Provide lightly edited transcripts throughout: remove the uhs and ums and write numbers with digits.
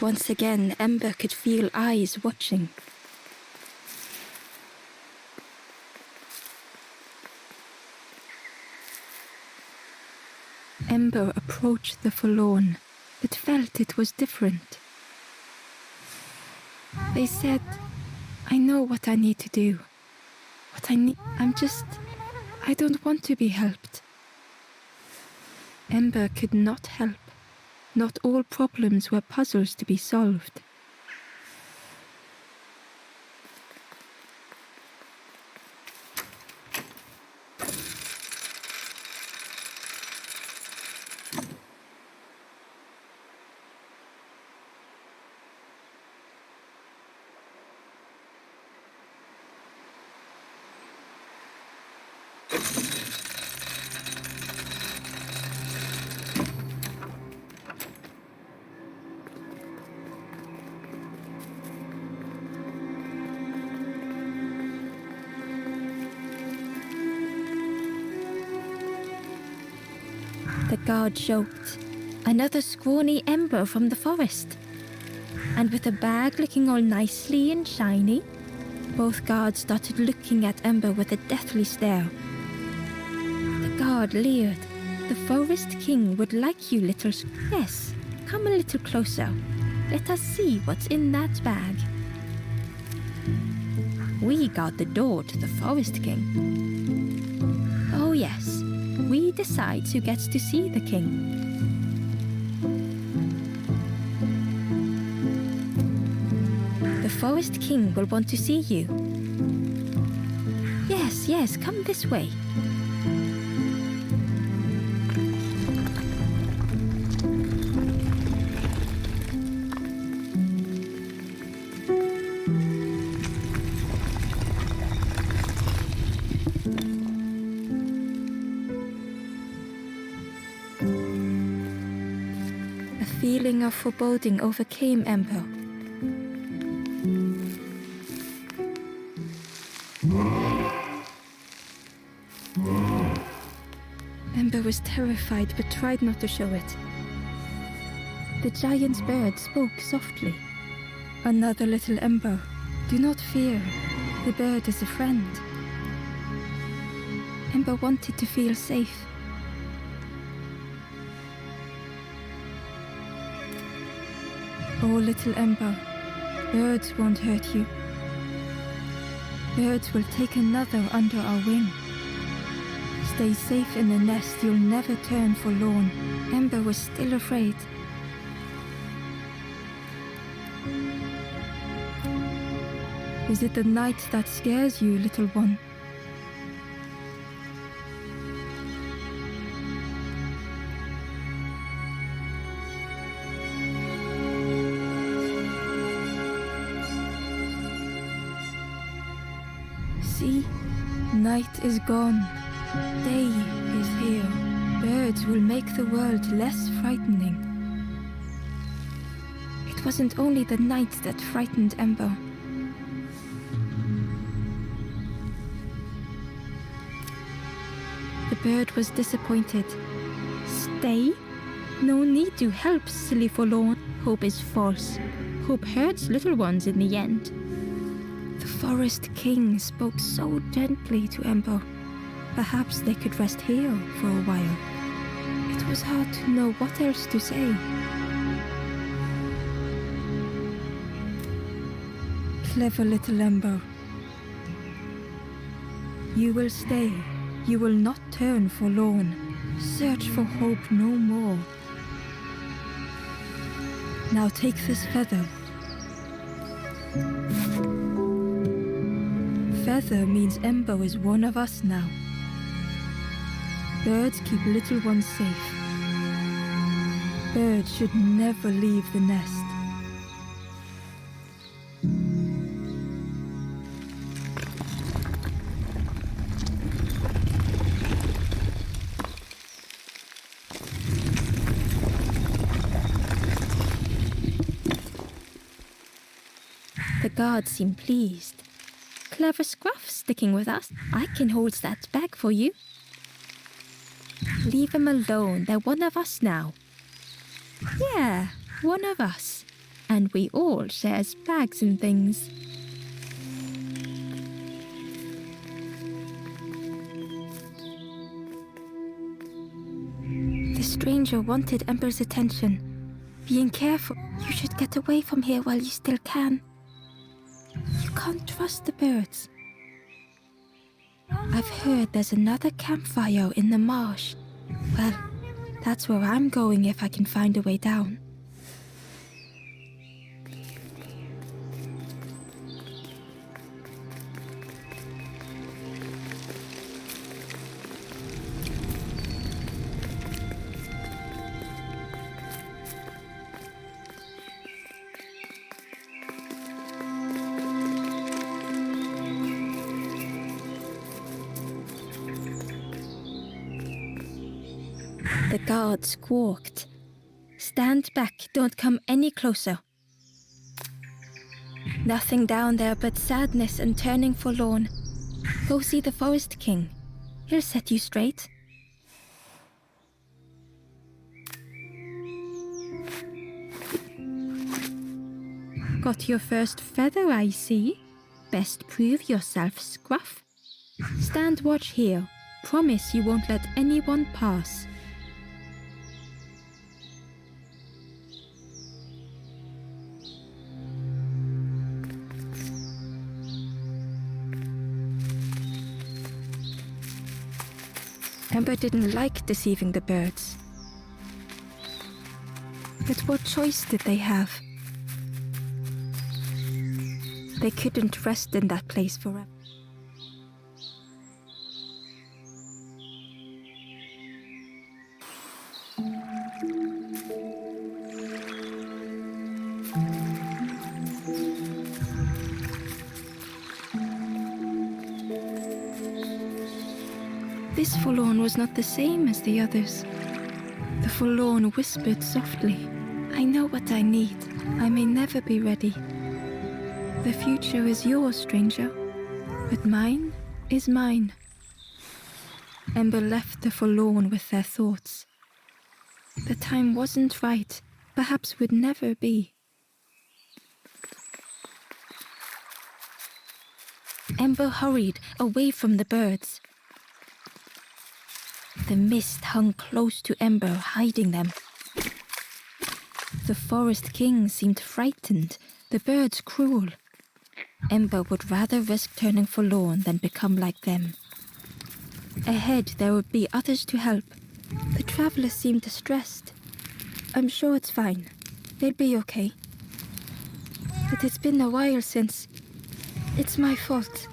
Once again, Ember could feel eyes watching. Ember approached the forlorn, but felt it was different. They said, I know what I need to do. I don't want to be helped. Ember could not help. Not all problems were puzzles to be solved. The guard joked, another scrawny Ember from the forest. And with a bag looking all nicely and shiny, both guards started looking at Ember with a deathly stare. The guard leered. The forest king would like you, little... Yes, come a little closer. Let us see what's in that bag. We guard the door to the forest king. Oh yes, we decide who gets to see the king. The forest king will want to see you. Yes, come this way. A feeling of foreboding overcame Ember. Ember was terrified but tried not to show it. The giant bird spoke softly. Another little Ember, do not fear. The bird is a friend. Ember wanted to feel safe. Oh, little Ember, birds won't hurt you. Birds will take another under our wing. Stay safe in the nest, you'll never turn forlorn. Ember was still afraid. Is it the night that scares you, little one? See, night is gone. Day is here. Birds will make the world less frightening. It wasn't only the night that frightened Ember. The bird was disappointed. Stay? No need to help, silly forlorn. Hope is false. Hope hurts little ones in the end. The forest king spoke so gently to Ember. Perhaps they could rest here for a while. It was hard to know what else to say. Clever little Ember. You will stay. You will not turn forlorn. Search for hope no more. Now take this feather. Feather means Ember is one of us now. Birds keep little ones safe. Birds should never leave the nest. The guard seemed pleased. Clever Scruff sticking with us. I can hold that bag for you. Leave them alone. They're one of us now. Yeah, one of us. and we all shares bags and things. The stranger wanted Ember's attention. Being careful, you should get away from here while you still can. You can't trust the birds. I've heard there's another campfire in the marsh. Well, that's where I'm going if I can find a way down. The guard squawked. Stand back, don't come any closer. Nothing down there but sadness and turning forlorn. Go see the Forest King. He'll set you straight. Got your first feather, I see. Best prove yourself, Scruff. Stand watch here. Promise you won't let anyone pass. Ember didn't like deceiving the birds. But what choice did they have? They couldn't rest in that place forever. This forlorn was not the same as the others. The forlorn whispered softly, I know what I need. I may never be ready. The future is yours, stranger, but mine is mine. Ember left the forlorn with their thoughts. The time wasn't right, perhaps would never be. Ember hurried away from the birds. The mist hung close to Ember, hiding them. The Forest King seemed frightened, the birds cruel. Ember would rather risk turning forlorn than become like them. Ahead there would be others to help. The traveler seemed distressed. I'm sure it's fine. They'll be okay. But it's been a while since... It's my fault.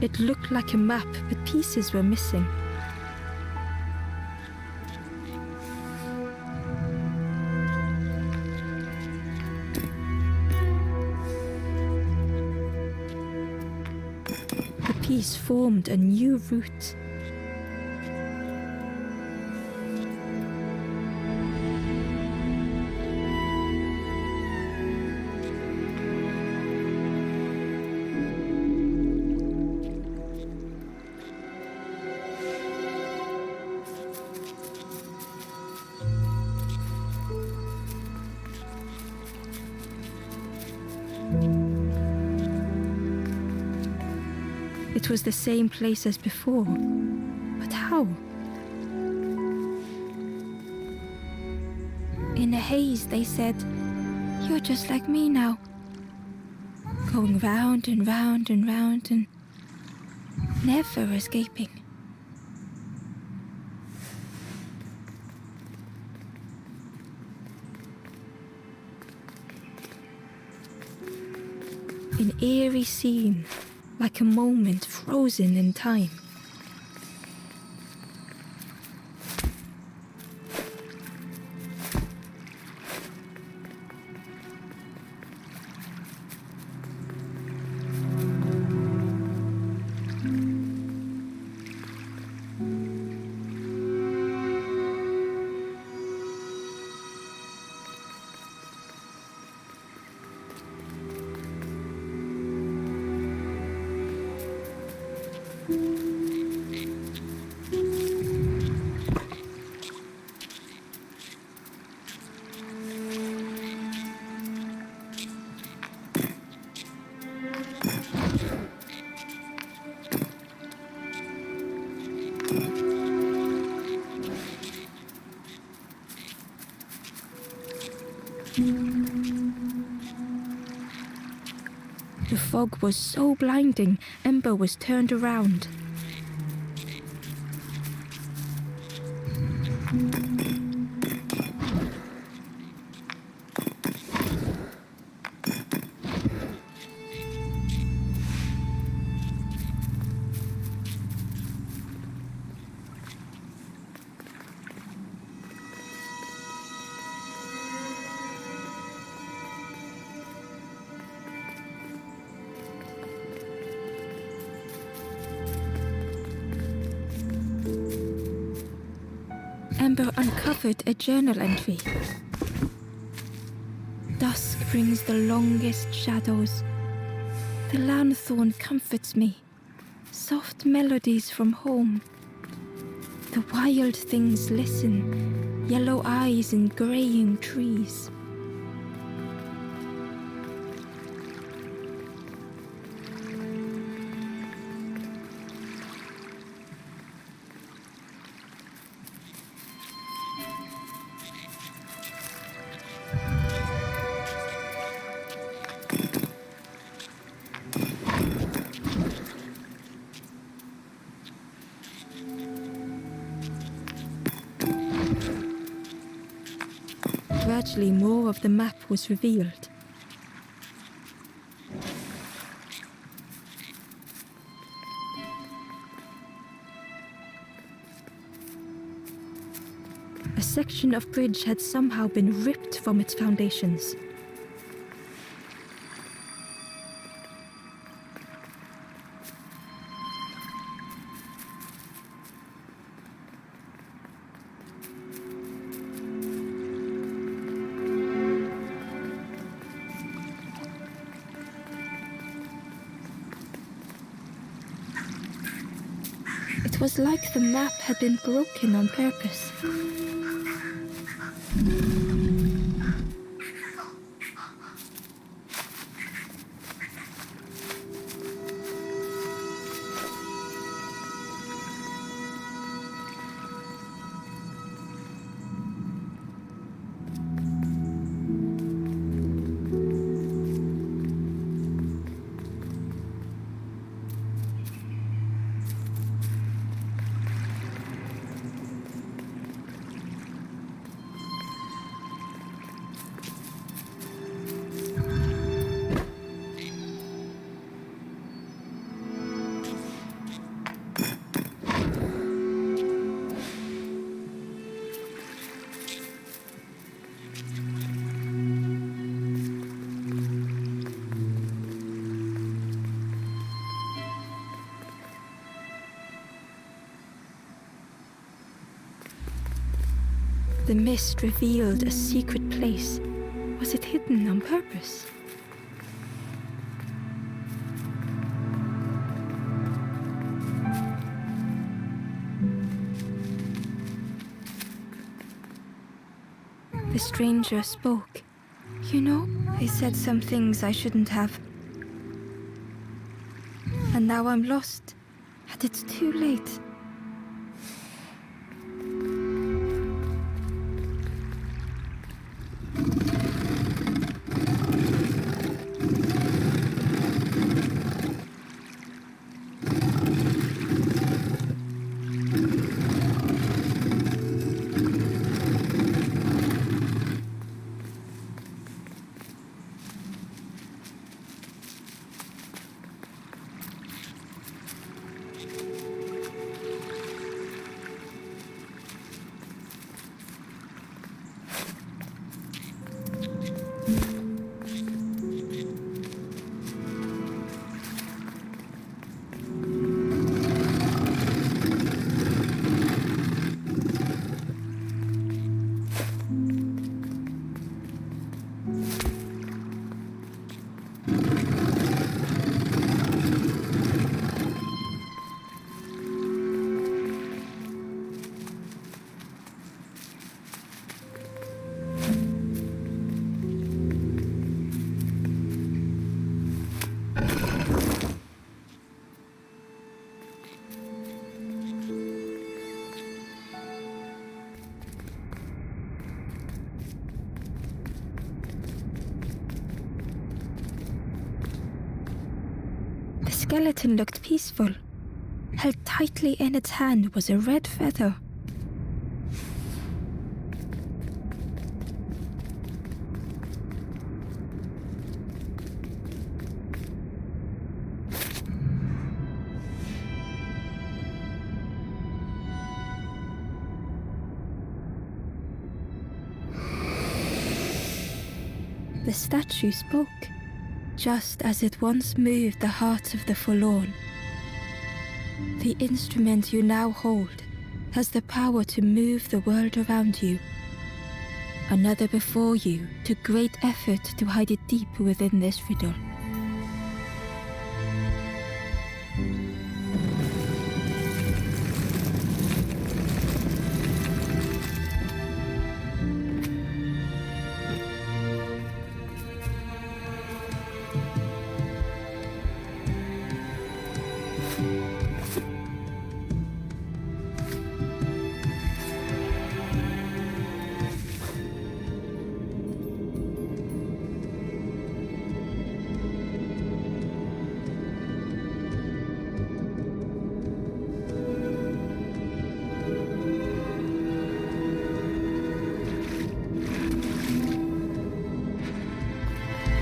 It looked like a map, but pieces were missing. The piece formed a new route. It was the same place as before, but how? In a haze, they said, "You're just like me now." Going round and round and round and never escaping. An eerie scene, like a moment frozen in time. The fog was so blinding, Ember was turned around. Ember uncovered a journal entry. Dusk brings the longest shadows. The lanthorn comforts me. Soft melodies from home. The wild things listen, yellow eyes in greying trees. Gradually, more of the map was revealed. A section of bridge had somehow been ripped from its foundations. It was like the map had been broken on purpose. The mist revealed a secret place. Was it hidden on purpose? The stranger spoke. You know, I said some things I shouldn't have. And now I'm lost, and it's too late. skeleton looked peaceful. Held tightly in its hand was a red feather. The statue spoke, just as it once moved the hearts of the forlorn. The instrument you now hold has the power to move the world around you. Another before you took great effort to hide it deep within this riddle.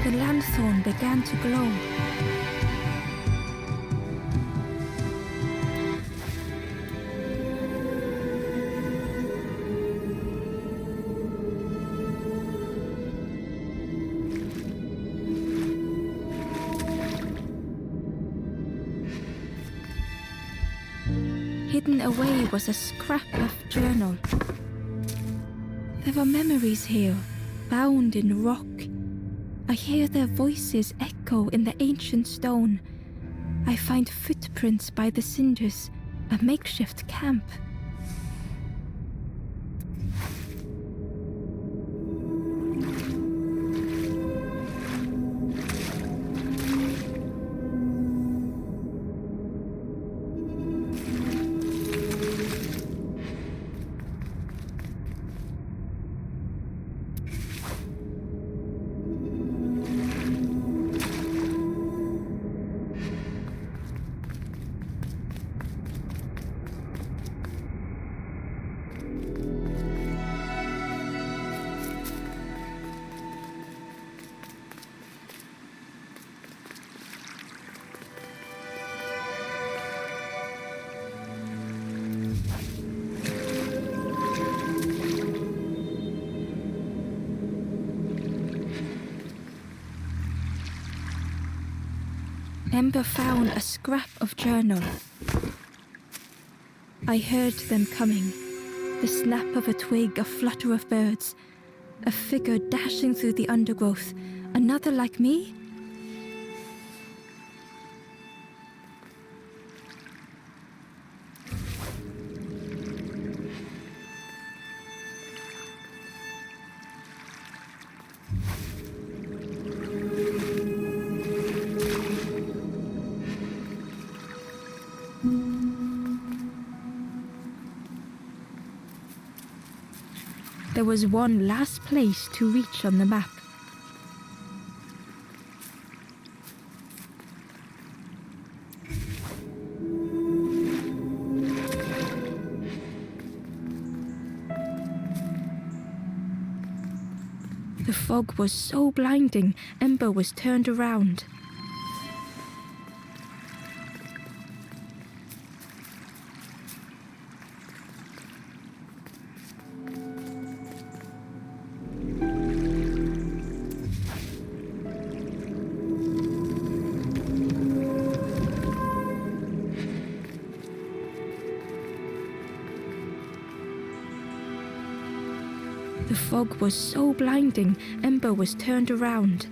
The lanthorn began to glow. Hidden away was a scrap of journal. There are memories here, bound in rock. I hear their voices echo in the ancient stone. I find footprints by the cinders, a makeshift camp. Ember found a scrap of journal. I heard them coming. The snap of a twig, a flutter of birds. A figure dashing through the undergrowth. Another like me? There was one last place to reach on the map. The fog was so blinding, Ember was turned around. The fog was so blinding, Ember was turned around.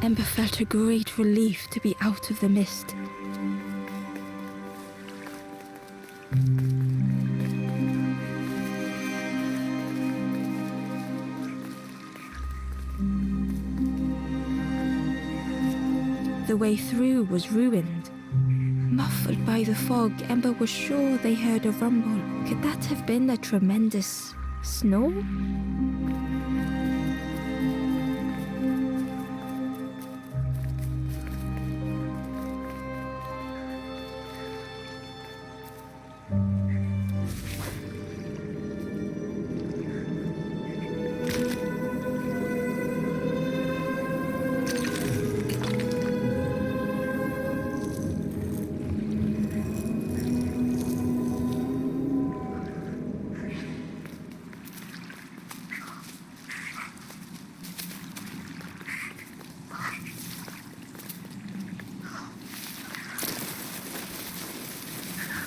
Ember felt a great relief to be out of the mist. The way through was ruined. Muffled by the fog, Ember was sure they heard a rumble. Could that have been a tremendous snow?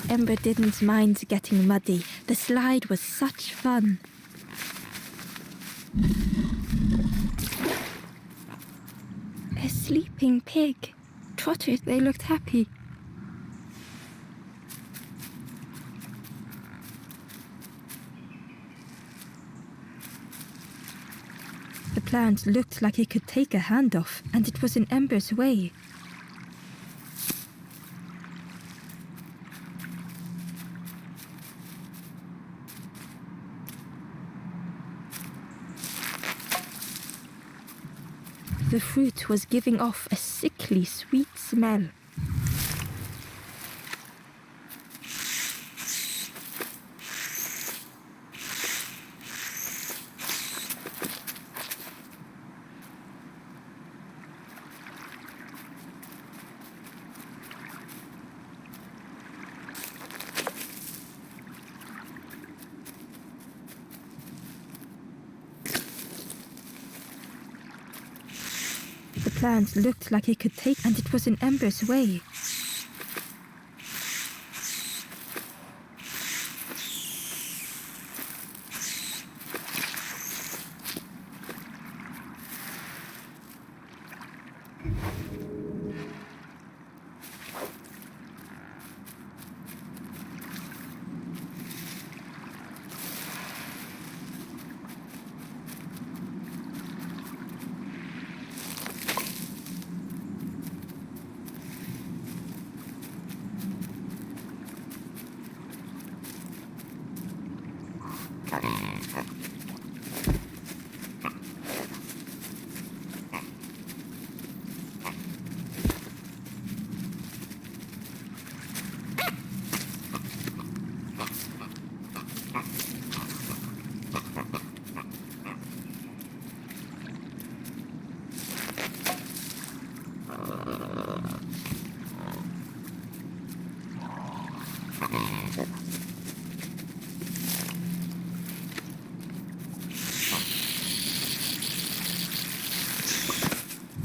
Ember didn't mind getting muddy. The slide was such fun. A sleeping pig. Trotted, they looked happy. The plant looked like it could take a hand off, and it was in Ember's way. The fruit was giving off a sickly sweet smell. The plant looked like it could take, and it was in Ember's way.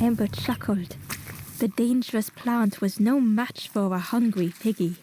Ember chuckled. The dangerous plant was no match for a hungry piggy.